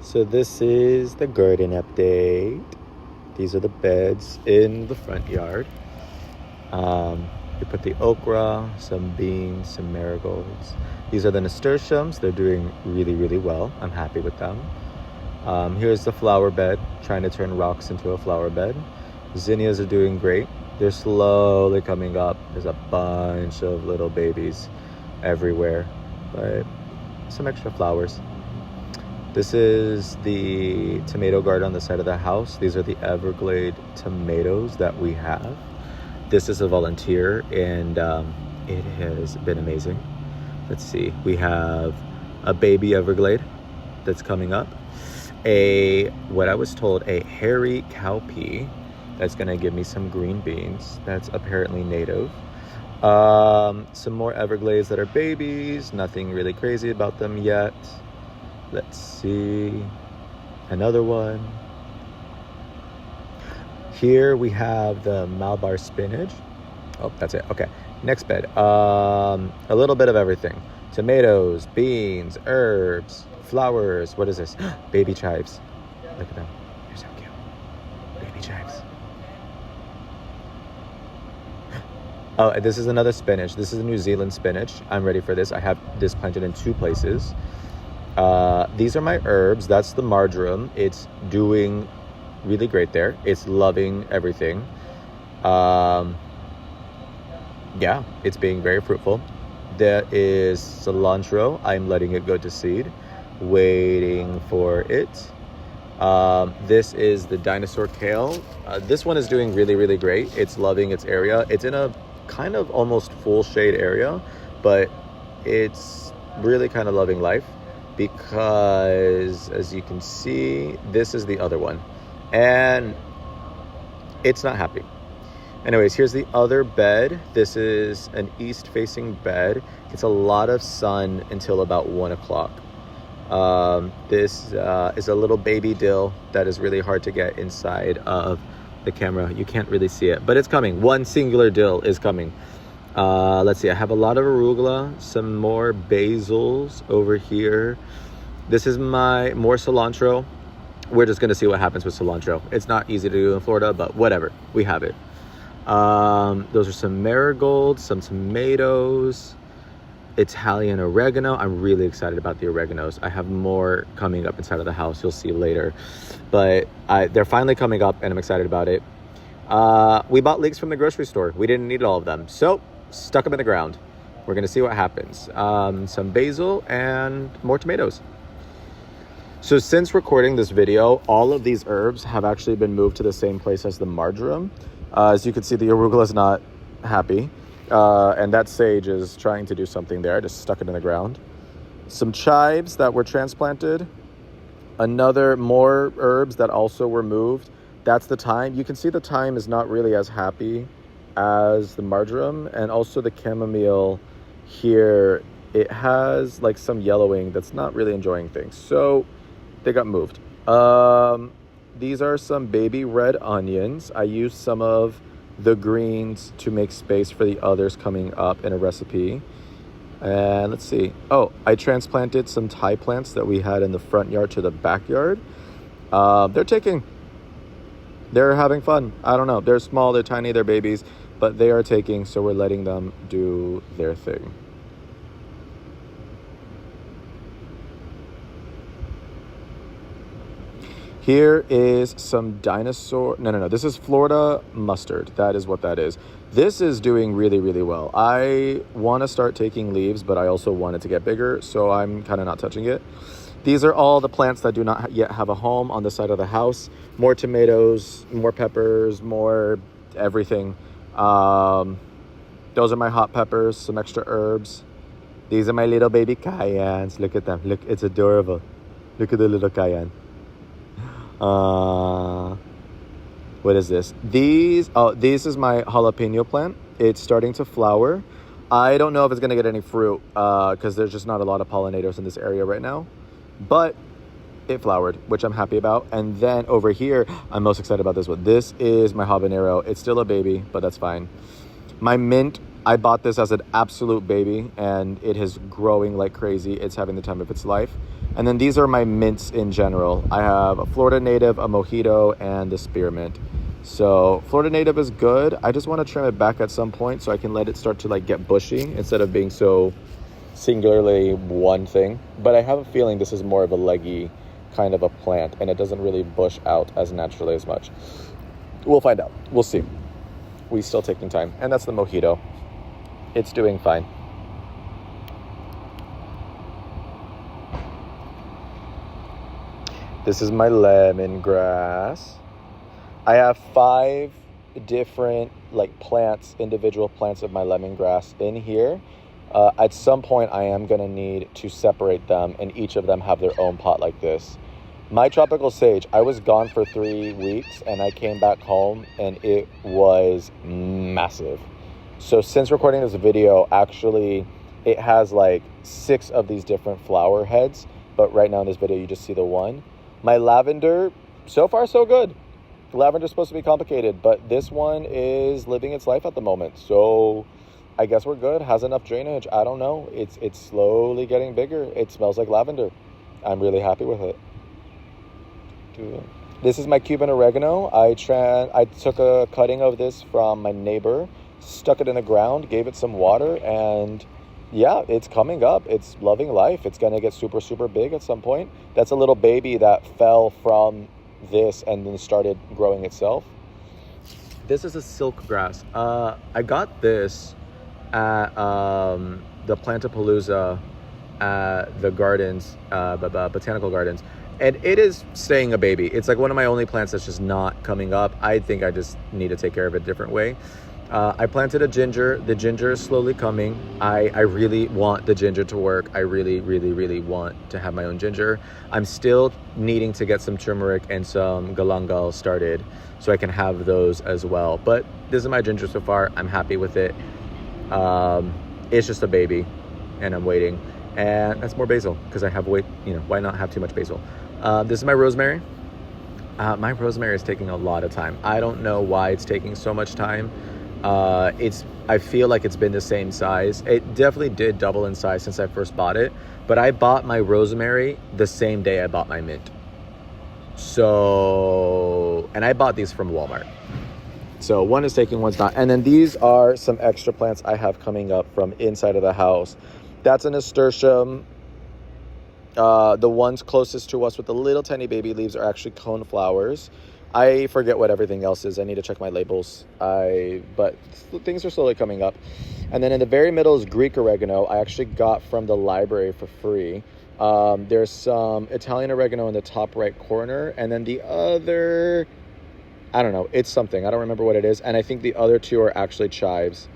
So this is the garden update. These are the beds in the front yard. We put the okra, some beans, some marigolds. These are the nasturtiums. They're doing really, really well. I'm happy with them. Here's the flower bed, trying to turn rocks into a flower bed. Zinnias are doing great. They're slowly coming up. There's a bunch of little babies everywhere, but some extra flowers. This is the tomato garden on the side of the house. These are the Everglade tomatoes that we have. This is a volunteer, and it has been amazing. Let's see. We have a baby Everglade that's coming up. What I was told, a hairy cowpea that's going to give me some green beans. That's apparently native. Some more Everglades that are babies. Nothing really crazy about them yet. Let's see. Another one. Here we have the Malabar spinach. Oh, that's it. Okay. Next bed. A little bit of everything. Tomatoes, beans, herbs, flowers. What is this? Baby chives. Look at them. They're so cute. Baby chives. Oh, this is another spinach. This is a New Zealand spinach. I'm ready for this. I have this planted in 2 places. These are my herbs. That's the marjoram. It's doing really great there. It's loving everything. Yeah, it's being very fruitful. There is cilantro. I'm letting it go to seed, waiting for it. This is the dinosaur kale. This one is doing really, really great. It's loving its area. It's in a kind of almost full shade area, but it's really kind of loving life, because as you can see, this is the other one, and it's not happy. Anyways, here's the other bed. This is an east facing bed. It's a lot of sun until about 1 o'clock. This is a little baby dill that is really hard to get inside of the camera. You can't really see it, but it's coming. One singular dill is coming. Let's see, I have a lot of arugula, some more basils over here. This is my more cilantro. We're just gonna see what happens with cilantro. It's not easy to do in Florida, but whatever, we have it. Those are some marigolds, some tomatoes, Italian oregano. I'm really excited about the oreganos. I have more coming up inside of the house. You'll see later, but they're finally coming up, and I'm excited about it. We bought leeks from the grocery store. We didn't need all of them, so stuck them in the ground. We're gonna see what happens. Some basil and more tomatoes. So since recording this video, all of these herbs have actually been moved to the same place as the marjoram. As you can see, the arugula is not happy. And that sage is trying to do something there. I just stuck it in the ground. Some chives that were transplanted. More herbs that also were moved. That's the thyme. You can see the thyme is not really as happy as the marjoram, and also the chamomile here, it has like some yellowing that's not really enjoying things, so they got moved. These are some baby red onions. I used some of the greens to make space for the others coming up in a recipe. And let's see. Oh, I transplanted some Thai plants that we had in the front yard to the backyard. They're having fun. I don't know. They're small, they're tiny, they're babies, but they are taking, so we're letting them do their thing. Here is some dinosaur. No. This is Florida mustard. That is what that is. This is doing really, really well. I want to start taking leaves, but I also want it to get bigger, so I'm kind of not touching it. These are all the plants that do not yet have a home on the side of the house. More tomatoes, more peppers, more everything. Those are my hot peppers, some extra herbs. These are my little baby cayennes. Look at them. Look, it's adorable. Look at the little cayenne. What is this? This is my jalapeno plant. It's starting to flower. I don't know if it's going to get any fruit because there's just not a lot of pollinators in this area right now. But it flowered, which I'm happy about. And then over here, I'm most excited about this one. This is my habanero. It's still a baby, but that's fine. My mint, I bought this as an absolute baby, and it is growing like crazy. It's having the time of its life. And then these are my mints in general. I have a Florida Native, a Mojito, and the Spearmint. So Florida Native is good. I just want to trim it back at some point so I can let it start to like get bushy instead of being so singularly one thing. But I have a feeling this is more of a leggy kind of a plant, and it doesn't really bush out as naturally as much. We'll find out. We'll see. We're still taking time. And that's the Mojito. It's doing fine. This is my lemongrass. I have 5 different like plants, individual plants of my lemongrass in here. At some point, I am going to need to separate them, and each of them have their own pot like this. My tropical sage, I was gone for 3 weeks, and I came back home, and it was massive. So since recording this video, actually, it has like 6 of these different flower heads, but right now in this video, you just see the one. My lavender, so far so good. Lavender's supposed to be complicated, but this one is living its life at the moment. So I guess we're good. Has enough drainage. I don't know. It's slowly getting bigger. It smells like lavender. I'm really happy with it. This is my Cuban oregano. I took a cutting of this from my neighbor, stuck it in the ground, gave it some water, and yeah, it's coming up. It's loving life. It's going to get super, super big at some point. That's a little baby that fell from this and then started growing itself. This is a silk grass. I got this at the Plantapalooza at the gardens, botanical gardens, and it is staying a baby. It's like one of my only plants that's just not coming up. I think I just need to take care of it a different way. I planted a ginger. The ginger is slowly coming. I really want the ginger to work. I really, really, really want to have my own ginger. I'm still needing to get some turmeric and some galangal started so I can have those as well. But this is my ginger so far. I'm happy with it. It's just a baby, and I'm waiting. And that's more basil because I have why not have too much basil? This is my rosemary. My rosemary is taking a lot of time. I don't know why it's taking so much time. I feel like it's been the same size. It definitely did double in size since I first bought it, but I bought my rosemary the same day I bought my mint. So, and I bought these from Walmart. So one is taking, one's not. And then these are some extra plants I have coming up from inside of the house. That's an nasturtium. The ones closest to us with the little tiny baby leaves are actually coneflowers. I forget what everything else is. I need to check my labels. But things are slowly coming up. And then in the very middle is Greek oregano. I actually got from the library for free. There's some Italian oregano in the top right corner. And then the other, I don't know. It's something. I don't remember what it is. And I think the other 2 are actually chives.